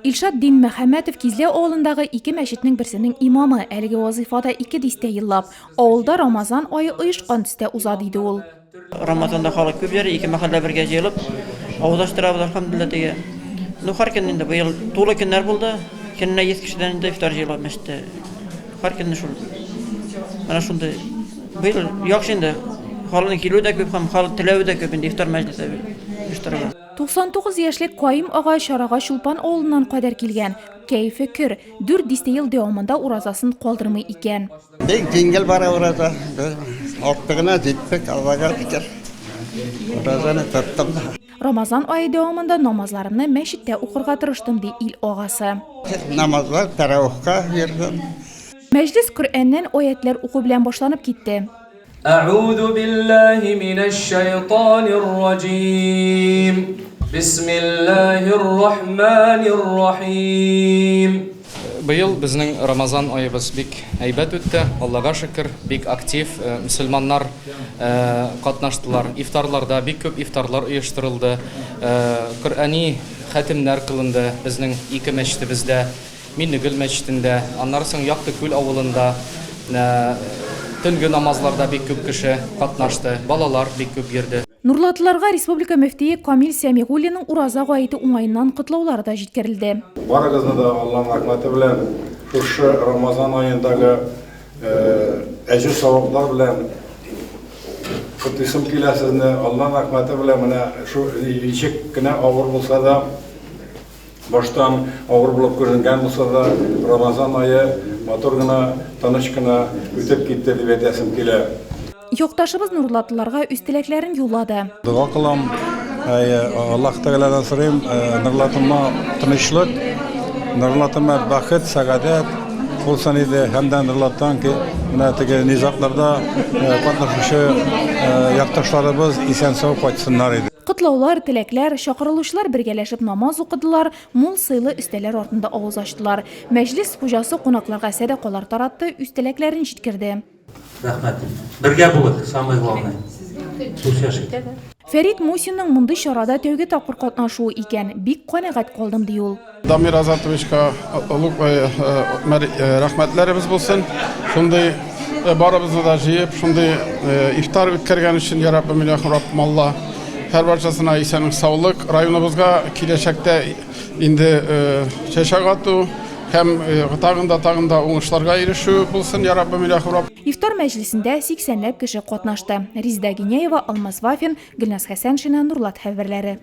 Илшат Дин Мәхәмәтов Кизле авылындагы ике мәчетнең берсенең имамы, әлеге вазифада 2 дистә еллап. Авылда Рамазан ае оешкан төстә уза диде ул. Рамазанда халык күп йөри, ике мәхәллә бергә җыелып, авылдаштырабыз алхамдулилlah тиге. Һәр көн инде быел тулы көннәр булды. Көненә 100 кешедән инде ифтар җыела мәчеттә. Һәр көнне шул. Менә шунда быел яхшы инде. Халыкның килүе дә күп һәм халык теләве дә күп инде ифтар мәҗлесе оештырыла. 99 яшьлек Каим агай чарага Чулпан авылыннан кадәр килгән. Кәефе көр, 4 дистә ел дәвамында уразасын калдырмый икән. Бик җиңел бара ураза. Артыгына җитпек алга фикер. Уразаны тоттым. Рамазан ае дәвамында намазларымны мәчеттә укырга тырыштым ди ил агасы. Намазлар таравихка йөрдем. Мәҗлис Коръәннән аятлар уку белән башланып китте. أعوذ بالله من الشيطان الرجيم بسم الله الرحمن الرحيم Быел безнең Рамазан аебыз бик әйбәт үтте. Аллага шөкер, бик актив мөселманнар катнаштылар. Ифтарларда бик күп ифтарлар оештырылды. Коръәни хатимнәр кылынды безнең ике мәчетебездә, Миннегөл мәчетендә, аннан соң Яктыкүл авылында. Төнге намазларда бик күп кеше катнашты, балалар бик күп йөрде. Нурлатларга республика мөфтие Камил Сәмигуллинның ураза гаете уңайыннан котлаулары да җиткерелде. Барыгызны да Аллаһның рәхмәте белән шушы Рамазан аендагы әҗр саваплар белән котлыйсым килә сезне. Аллаһның рәхмәте белән менә шу ничек кенә авыр булса да, баштан авыр булып күренгән булса да, Рамазан ае матур гына, тыныч кына үтеп китте дип әйтәсем килә. Якташыбыз Нурлатларга үз теләкләрен юллады. Дуа кылам, Аллаһ Тәгаләдән сорыйм, Нурлатыма тынычлык, Нурлатыма бәхет, сәгадәт булсын иде, һәм дә Нурлаттан ки, менә теге низакларда катнашучы якташларыбыз исән-сау кайтсыннар иде. Котлаулар, теләкләр, чакырылучылар бергәләшеп намаз укыдылар, мул сыйлы өстәләр артында авыз ачтылар. Мәҗлис хуҗасы кунакларга сәдакалар таратты, үз теләкләрен җиткерде. Рәхмәт. Бергә булык, самое главное. Фәрит Мусинның мондый чарада тәүге тапкыр катнашуы икән, бик канәгать калдым ди ул. Дамир Азатовичка рәхмәтләребез булсын. Шундый барыбызны да җыеп, шундый ифтар үткәргән өчен я Раббим Рахман Алла. Һәр барчасына исәнлек, саулык, районыбызга киләчәктә инде чәчәк ату һәм тагында уңышларга ирешү булсын, я Раббим Рахман. Ифтар мәҗлисендә 80ләп кеше катнашты. Резида Гинеева, Алмаз Вафин, Гөлназ Хәсәншина, Нурлат хәбәрләре.